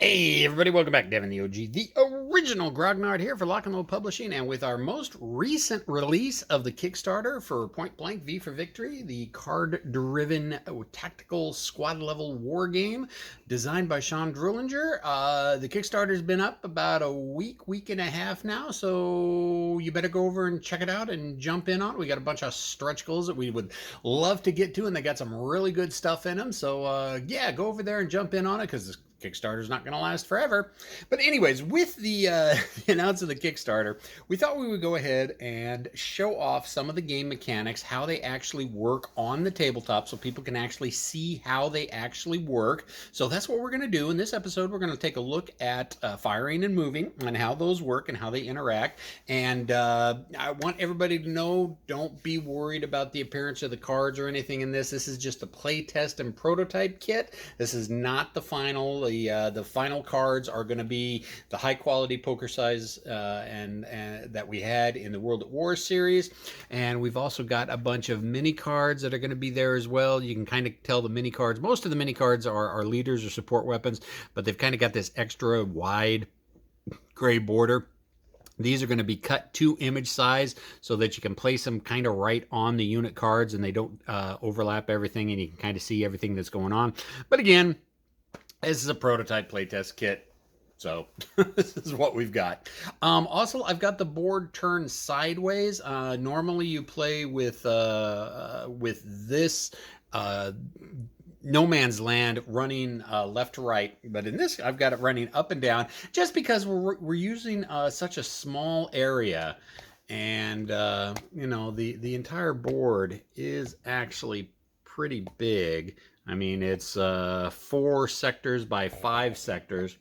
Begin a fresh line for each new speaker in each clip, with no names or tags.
Hey everybody, welcome back. Devin the OG, the original Grognard here for Lock and Load Publishing, and with our most recent release of the Kickstarter for Point Blank V for Victory, the card-driven tactical squad-level war game designed by Sean Drullinger. The Kickstarter's been up about a week and a half now, so you better go over and check it out and jump in on it. We got a bunch of stretch goals that we would love to get to, and they got some really good stuff in them. So yeah, go over there and jump in on it because Kickstarter's not going to last forever. But anyways, with the, the announcement of the Kickstarter, we thought we would go ahead and show off some of the game mechanics, how they actually work on the tabletop, so people can actually see how they actually work. So that's what we're going to do. In this episode, we're going to take a look at firing and moving and how those work and how they interact. And I want everybody to know, don't be worried about the appearance of the cards or anything in this. This is just a play test and prototype kit. This is not the final. The final cards are going to be the high quality poker size and that we had in the World at War series, and we've also got a bunch of mini cards that are going to be there as well. You can kind of tell the mini cards. Most of the mini cards are leaders or support weapons, but they've kind of got this extra wide gray border. These are going to be cut to image size so that you can place them kind of right on the unit cards and they don't overlap everything, and you can kind of see everything that's going on. But again, this is a prototype playtest kit, so this is what we've got. Also, I've got the board turned sideways. Normally, you play with this no man's land running left to right, but in this, I've got it running up and down, just because we're using such a small area. And you know, the entire board is actually pretty big. I mean, it's 4 sectors by 5 sectors.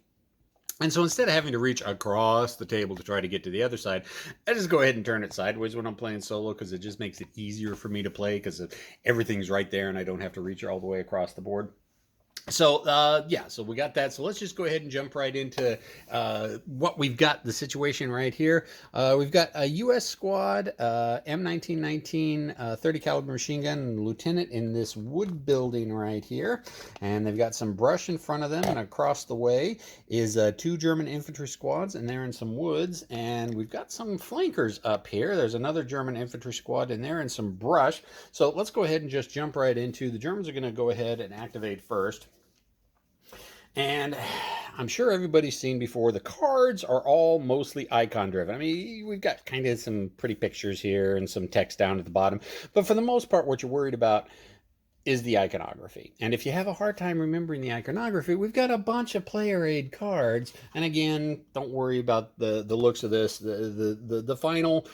And so instead of having to reach across the table to try to get to the other side, I just go ahead and turn it sideways when I'm playing solo, because it just makes it easier for me to play, because everything's right there and I don't have to reach all the way across the board. So yeah, so we got that. So let's just go ahead and jump right into what we've got, the situation right here. We've got a U.S. squad, M1919 30 caliber machine gun lieutenant in this wood building right here, and they've got some brush in front of them, and across the way is 2 German infantry squads, and they're in some woods, and we've got some flankers up here. There's another German infantry squad in there and some brush. So let's go ahead and just jump right into. The Germans are going to go ahead and activate first. And I'm sure everybody's seen before, the cards are all mostly icon driven. I mean, we've got kind of some pretty pictures here and some text down at the bottom, but for the most part, what you're worried about is the iconography. And if you have a hard time remembering the iconography, we've got a bunch of player aid cards. And again, don't worry about the looks of this. The final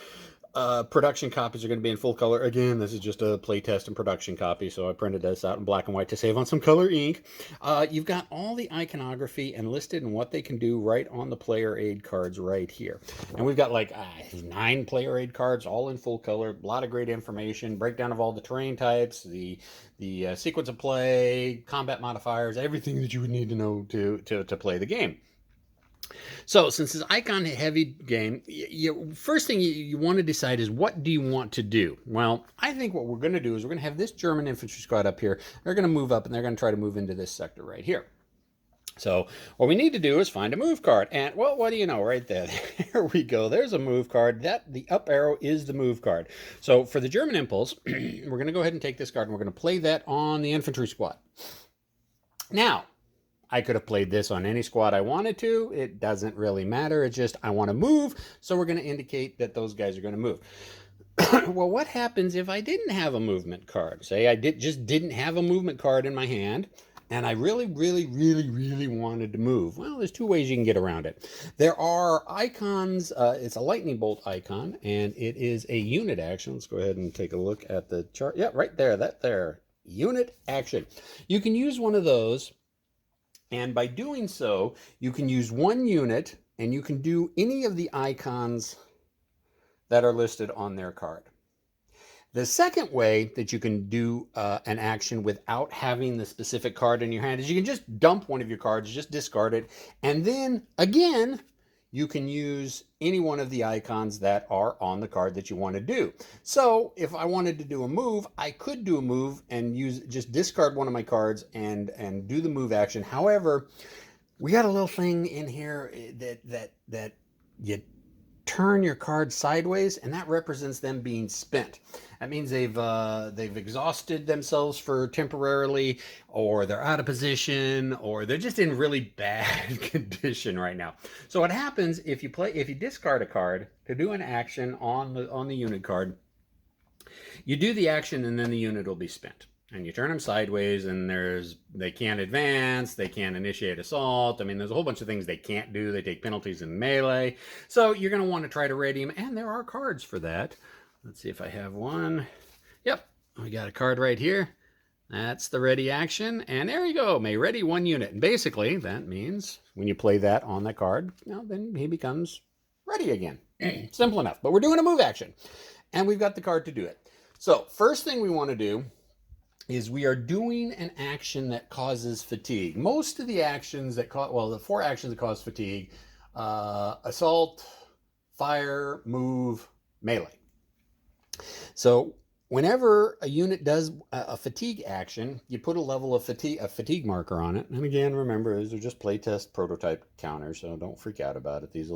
production copies are going to be in full color. Again, this is just a playtest and production copy, so I printed this out in black and white to save on some color ink. You've got all the iconography and listed and what they can do right on the player aid cards right here. And we've got like 9 player aid cards, all in full color. A lot of great information, breakdown of all the terrain types, the sequence of play, combat modifiers, everything that you would need to know to play the game. So since it's icon heavy game, first thing you want to decide is, what do you want to do? Well, I think what we're going to do is we're going to have this German infantry squad up here. They're going to move up and they're going to try to move into this sector right here. So what we need to do is find a move card. And well, what do you know, right there, there we go. There's a move card. The up arrow is the move card. So for the German impulse, we're going to go ahead and take this card and we're going to play that on the infantry squad. Now, I could have played this on any squad I wanted to. It doesn't really matter. It's just I want to move, so we're going to indicate that those guys are going to move. Well, what happens if I didn't have a movement card? Say I just didn't have a movement card in my hand, and I really wanted to move. Well, there's 2 ways you can get around it. There are icons. It's a lightning bolt icon, and it is a unit action. Let's go ahead and take a look at the chart. Yeah, right there, that there. Unit action. You can use one of those, and by doing so, you can use 1 unit, and you can do any of the icons that are listed on their card. The second way that you can do an action without having the specific card in your hand is you can just dump one of your cards, just discard it, and then again, you can use any one of the icons that are on the card that you want to do. So if I wanted to do a move, I could do a move and just discard one of my cards and do the move action. However, We got a little thing in here that you turn your card sideways, and that represents them being spent. That means they've exhausted themselves for temporarily, or they're out of position, or they're just in really bad condition right now. So what happens if you discard a card to do an action on the unit card, you do the action and then the unit will be spent. And you turn them sideways, and they can't advance, they can't initiate assault. I mean, there's a whole bunch of things they can't do. They take penalties in melee. So you're going to want to try to ready them, and there are cards for that. Let's see if I have one. Yep, we got a card right here. That's the ready action, and there you go. May ready one unit. And basically, that means when you play that on that card, then he becomes ready again. Simple enough. But we're doing a move action, and we've got the card to do it. So first thing we want to do is we are doing an action that causes fatigue. Most of the actions that the 4 actions that cause fatigue: assault, fire, move, melee. So whenever a unit does a fatigue action, you put a level of fatigue marker on it. And again, remember, these are just playtest prototype counters, so don't freak out about it. These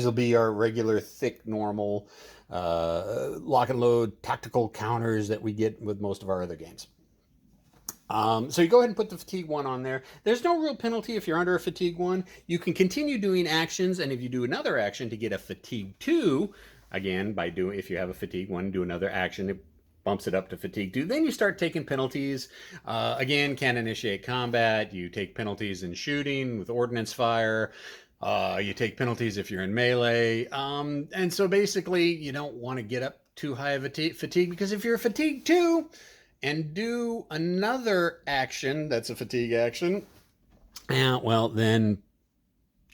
will be our regular thick normal lock and load tactical counters that we get with most of our other games. So you go ahead and put the fatigue 1 on there. There's no real penalty if you're under a fatigue 1. You can continue doing actions, and if you do another action to get a fatigue 2, again, if you have a fatigue 1, do another action, it bumps it up to fatigue 2. Then you start taking penalties. Again, can't initiate combat. You take penalties in shooting with ordnance fire. You take penalties if you're in melee. And so basically, you don't want to get up too high of a fatigue, because if you're a fatigue 2, and do another action that's a fatigue action, well, then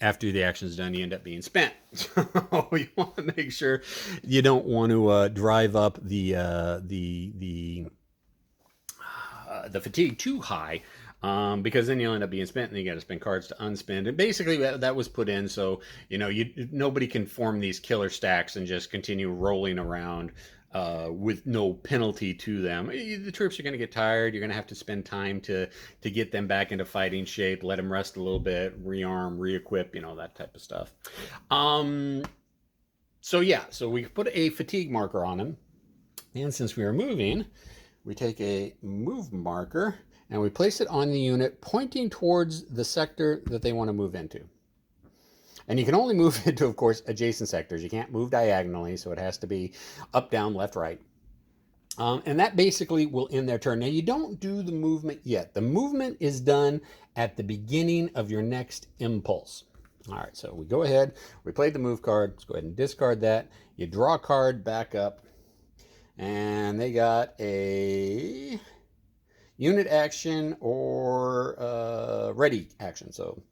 after the action is done, you end up being spent. So you want to make sure you don't want to drive up the fatigue too high, because then you'll end up being spent, and then you got to spend cards to unspend. And basically, that was put in so nobody can form these killer stacks and just continue rolling around with no penalty to them. The troops are going to get tired. You're going to have to spend time to get them back into fighting shape, let them rest a little bit, rearm, re-equip, that type of stuff. So we put a fatigue marker on them, and since we are moving, we take a move marker and we place it on the unit pointing towards the sector that they want to move into. And you can only move into, of course, adjacent sectors. You can't move diagonally, so it has to be up, down, left, right. And that basically will end their turn. Now, you don't do the movement yet. The movement is done at the beginning of your next impulse. All right, so we go ahead. We played the move card. Let's go ahead and discard that. You draw a card back up, and they got a unit action or ready action. So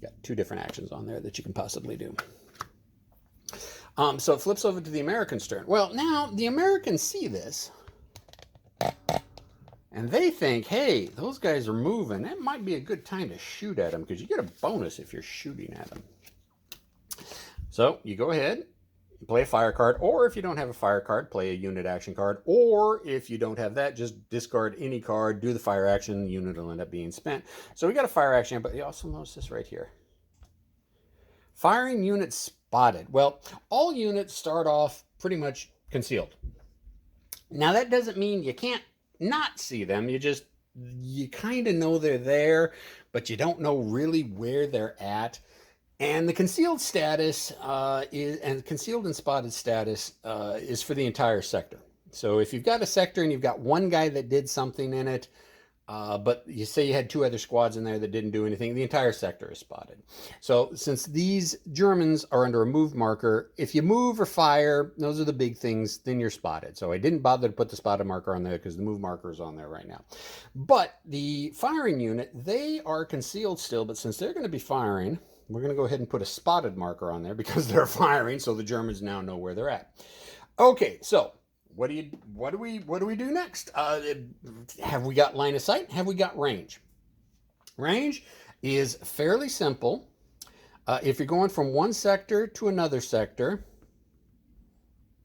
got 2 different actions on there that you can possibly do. So it flips over to the American's turn. Well, now the Americans see this, and they think, hey, those guys are moving. That might be a good time to shoot at them, because you get a bonus if you're shooting at them. So you go ahead, play a fire card, or if you don't have a fire card, play a unit action card, or if you don't have that, just discard any card, do the fire action, the unit will end up being spent. So we got a fire action, but you also notice this right here. Firing unit spotted. Well, all units start off pretty much concealed. Now, that doesn't mean you can't not see them. You kind of know they're there, but you don't know really where they're at. And the concealed status concealed and spotted status is for the entire sector. So if you've got a sector and you've got one guy that did something in it, but you say you had 2 other squads in there that didn't do anything, the entire sector is spotted. So since these Germans are under a move marker, if you move or fire, those are the big things, then you're spotted. So I didn't bother to put the spotted marker on there because the move marker is on there right now. But the firing unit, they are concealed still, but since they're going to be firing, we're going to go ahead and put a spotted marker on there because they're firing, so the Germans now know where they're at. Okay, so what do we do next? Have we got line of sight? Have we got range? Range is fairly simple. If you're going from one sector to another sector,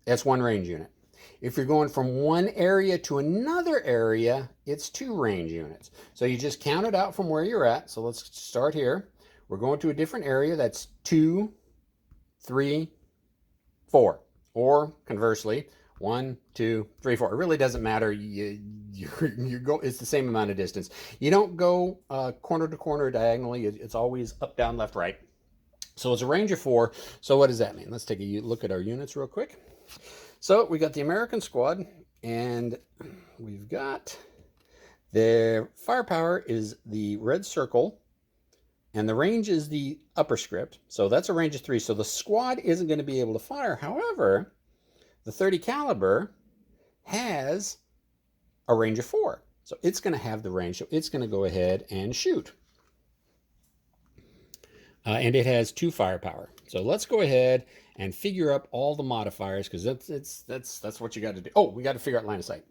that's 1 range unit. If you're going from one area to another area, it's 2 range units. So you just count it out from where you're at. So let's start here. We're going to a different area. That's 2, 3, 4. Or conversely, 1, 2, 3, 4. It really doesn't matter. You go. It's the same amount of distance. You don't go corner to corner diagonally. It's always up, down, left, right. So it's a range of 4. So what does that mean? Let's take a look at our units real quick. So we got the American squad, and we've got their firepower is the red circle, and the range is the upper script. So that's a range of 3. So the squad isn't going to be able to fire. However, the 30 caliber has a range of 4. So it's going to have the range. So it's going to go ahead and shoot. And it has 2 firepower. So let's go ahead and figure up all the modifiers, because that's what you got to do. Oh, we got to figure out line of sight.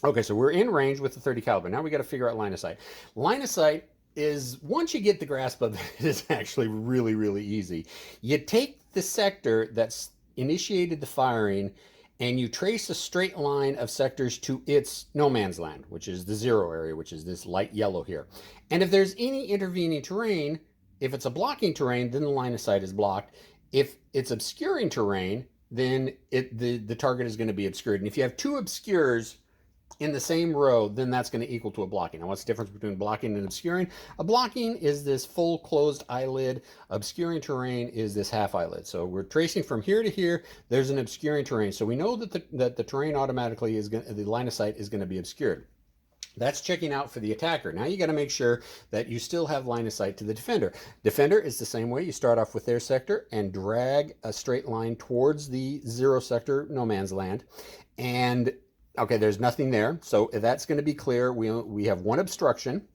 Okay, so we're in range with the 30 caliber. Now we got to figure out line of sight. Line of sight is, once you get the grasp of it, it's actually really, really easy. You take the sector that's initiated the firing, and you trace a straight line of sectors to its no man's land, which is the 0 area, which is this light yellow here. And if there's any intervening terrain, if it's a blocking terrain, then the line of sight is blocked. If it's obscuring terrain, then the target is going to be obscured. And if you have 2 obscures in the same row, then that's going to equal to a blocking. Now, what's the difference between blocking and obscuring? A blocking is this full closed eyelid. Obscuring terrain is this half eyelid. So we're tracing from here to here. There's an obscuring terrain. So we know that the terrain automatically is going, the line of sight is going to be obscured. That's checking out for the attacker. Now you got to make sure that you still have line of sight to the defender. Defender is the same way. You start off with their sector and drag a straight line towards the 0 sector, no man's land. And okay, there's nothing there. So that's going to be clear. We have 1 obstruction.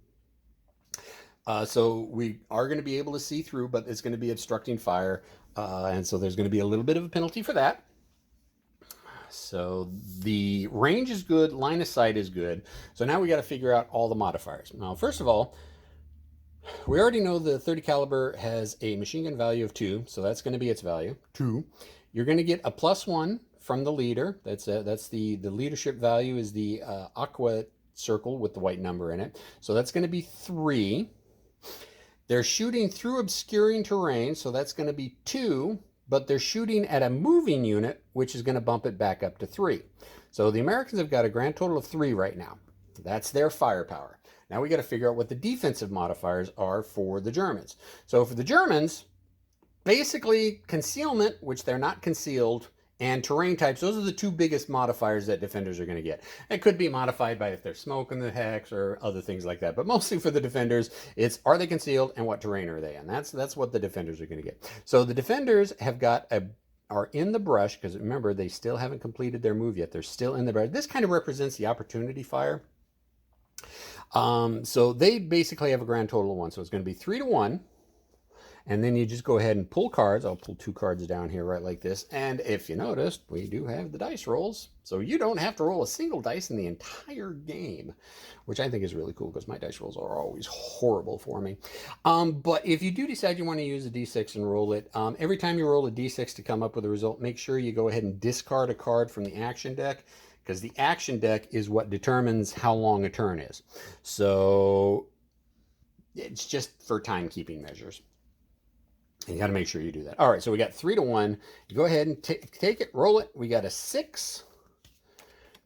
So we are going to be able to see through, but it's going to be obstructing fire. And so there's going to be a little bit of a penalty for that. So the range is good, line of sight is good. So now we got to figure out all the modifiers. Now, first of all, we already know the 30 caliber has a machine gun value of 2, so that's going to be its value, 2. You're going to get a +1 from the leader. That's the leadership value is the aqua circle with the white number in it. So that's going to be 3. They're shooting through obscuring terrain, so that's going to be 2. But they're shooting at a moving unit, which is going to bump it back up to 3. So the Americans have got a grand total of 3 right now. That's their firepower. Now we got to figure out what the defensive modifiers are for the Germans. So for the Germans, basically concealment, which they're not concealed, and terrain types, those are the 2 biggest modifiers that defenders are going to get. It could be modified by if they're smoking the hex or other things like that. But mostly for the defenders, it's are they concealed and what terrain are they in? That's what the defenders are going to get. So the defenders have got are in the brush, because remember, they still haven't completed their move yet. They're still in the brush. This kind of represents the opportunity fire. So they basically have a grand total of 1. So it's going to be 3 to 1. And then you just go ahead and pull cards. I'll pull 2 cards down here right like this. And if you noticed, we do have the dice rolls. So you don't have to roll a single dice in the entire game, which I think is really cool because my dice rolls are always horrible for me. But if you do decide you want to use a D6 and roll it, every time you roll a D6 to come up with a result, make sure you go ahead and discard a card from the action deck, because the action deck is what determines how long a turn is. So it's just for timekeeping measures. And you got to make sure you do that. All right, so we got 3 to 1. You go ahead and take it, roll it. We got a 6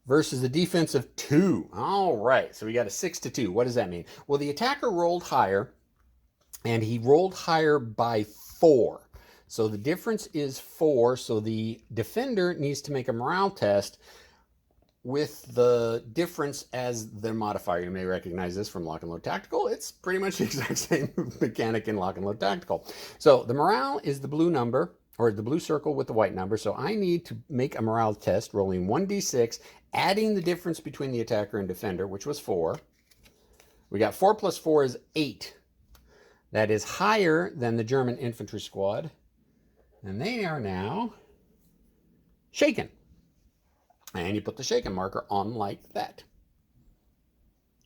versus the defense of 2. All right, so we got a 6 to 2. What does that mean? Well, the attacker rolled higher, and he rolled higher by 4. So the difference is 4. So the defender needs to make a morale test with the difference as their modifier. You may recognize this from Lock and Load Tactical. It's pretty much the exact same mechanic in Lock and Load Tactical. So the morale is the blue number, or the blue circle with the white number. So I need to make a morale test, rolling 1d6, adding the difference between the attacker and defender, which was 4. We got 4 plus 4 is 8. That is higher than the German infantry squad. And they are now shaken. And you put the shaken marker on like that.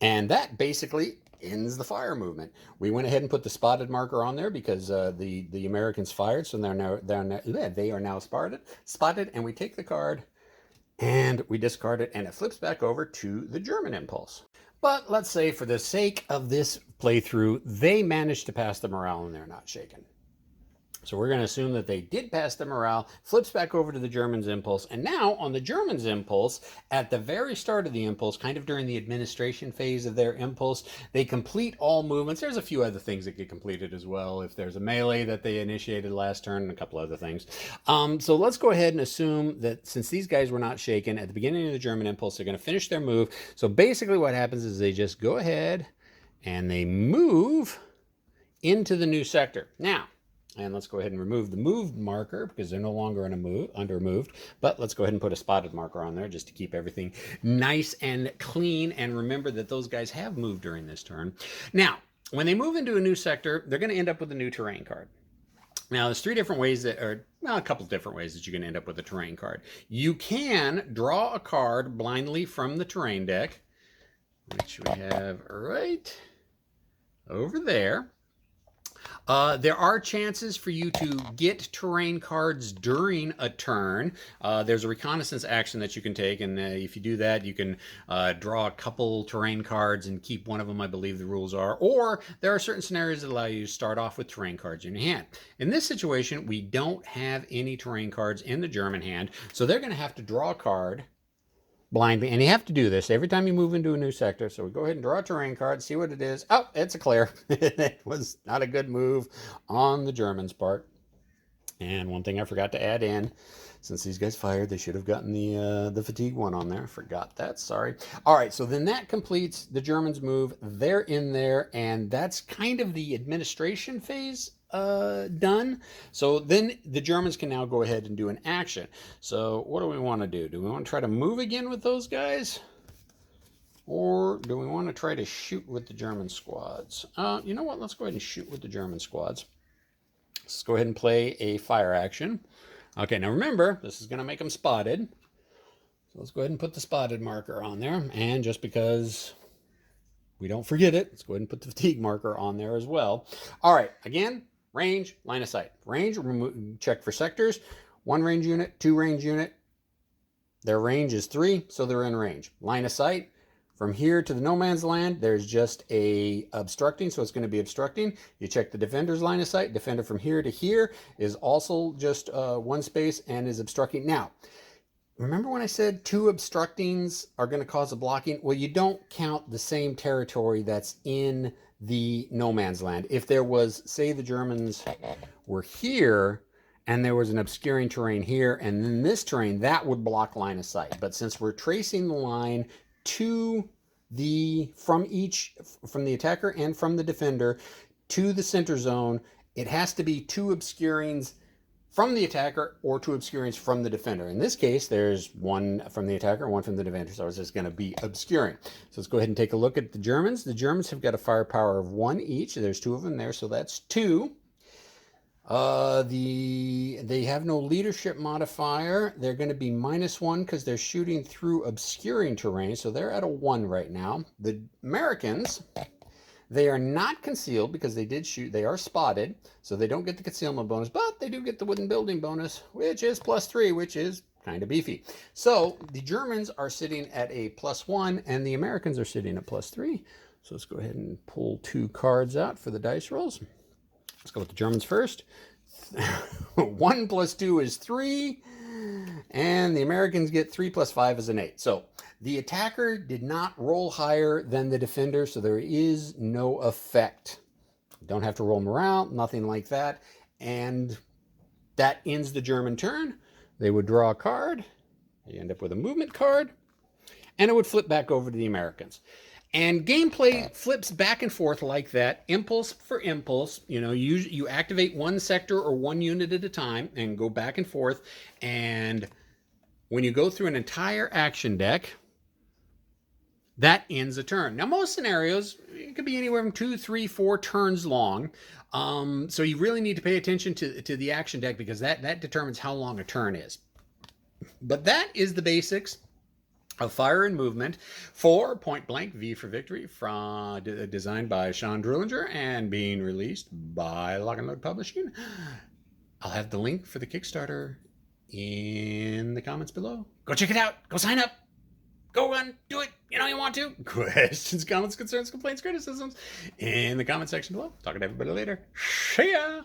And that basically ends the fire movement. We went ahead and put the spotted marker on there because the Americans fired, so they are now spotted, and we take the card and we discard it, and it flips back over to the German impulse. But let's say, for the sake of this playthrough, they managed to pass the morale and they're not shaken. So we're going to assume that they did pass the morale, flips back over to the Germans' impulse, and now on the Germans' impulse, at the very start of the impulse, kind of during the administration phase of their impulse, they complete all movements. There's a few other things that get completed as well. If there's a melee that they initiated last turn, and a couple other things. So let's go ahead and assume that since these guys were not shaken, at the beginning of the German impulse, they're going to finish their move. So basically what happens is they just go ahead and they move into the new sector. Now, and let's go ahead and remove the moved marker because they're no longer under moved. But let's go ahead and put a spotted marker on there just to keep everything nice and clean. And remember that those guys have moved during this turn. Now, when they move into a new sector, they're going to end up with a new terrain card. Now, there's three different ways that, or well, a couple different ways that you can end up with a terrain card. You can draw a card blindly from the terrain deck, which we have right over there. There are chances for you to get terrain cards during a turn. There's a reconnaissance action that you can take, and if you do that, you can draw a couple terrain cards and keep one of them, I believe the rules are. Or there are certain scenarios that allow you to start off with terrain cards in your hand. In this situation, we don't have any terrain cards in the German hand, so they're going to have to draw a card blindly, and you have to do this every time you move into a new sector. So we go ahead and draw a terrain card, see what it is. Oh, it's a clear. It was not a good move on the Germans' part. And one thing I forgot to add in, since these guys fired, they should have gotten the fatigue one on there. Forgot that, sorry. All right, so then that completes the Germans' move. They're in there, and that's kind of the administration phase done. So then the Germans can now go ahead and do an action. So what do we want to do? Do we want to try to move again with those guys? Or do we want to try to shoot with the German squads? You know what? Let's go ahead and shoot with the German squads. Let's go ahead and play a fire action. Okay, now remember, this is going to make them spotted. So let's go ahead and put the spotted marker on there. And just because we don't forget it, let's go ahead and put the fatigue marker on there as well. All right, again, range, line of sight. Range, check for sectors. 1 range unit, 2 range unit. Their range is 3, so they're in range. Line of sight, from here to the no man's land, there's just a obstructing, so it's going to be obstructing. You check the defender's line of sight. Defender from here to here is also just 1 space and is obstructing. Now, remember when I said 2 obstructings are going to cause a blocking? Well, you don't count the same territory that's in the no man's land. If there was, say the Germans were here and there was an obscuring terrain here and then this terrain, that would block line of sight. But since we're tracing the line to from the attacker and from the defender to the center zone, it has to be 2 obscurings from the attacker or 2 obscurings from the defender. In this case, there's 1 from the attacker and 1 from the defender, so it's just going to be obscuring. So let's go ahead and take a look at the Germans. The Germans have got a firepower of 1 each. There's 2 of them there, so that's 2. They have no leadership modifier. They're going to be -1 because they're shooting through obscuring terrain, so they're at a 1 right now. The Americans, they are not concealed because they did shoot. They are spotted, so they don't get the concealment bonus, but they do get the wooden building bonus, which is +3, which is kind of beefy. So the Germans are sitting at a +1, and the Americans are sitting at +3. So let's go ahead and pull 2 cards out for the dice rolls. Let's go with the Germans first. 1 + 2 is 3, and the Americans get 3 + 5 is an 8. So the attacker did not roll higher than the defender, so there is no effect. Don't have to roll morale, nothing like that. And that ends the German turn. They would draw a card. They end up with a movement card, and it would flip back over to the Americans. And gameplay flips back and forth like that, impulse for impulse. You know, you activate 1 sector or 1 unit at a time and go back and forth. And when you go through an entire action deck, that ends a turn. Now, most scenarios, it could be anywhere from 2, 3, 4 turns long. So you really need to pay attention to the action deck because that determines how long a turn is. But that is the basics of Fire and Movement for Point Blank, V for Victory, designed by Sean Drullinger and being released by Lock and Load Publishing. I'll have the link for the Kickstarter in the comments below. Go check it out. Go sign up. Go on, do it. You know you want to. Questions, comments, concerns, complaints, criticisms in the comment section below. Talking to everybody later. See ya.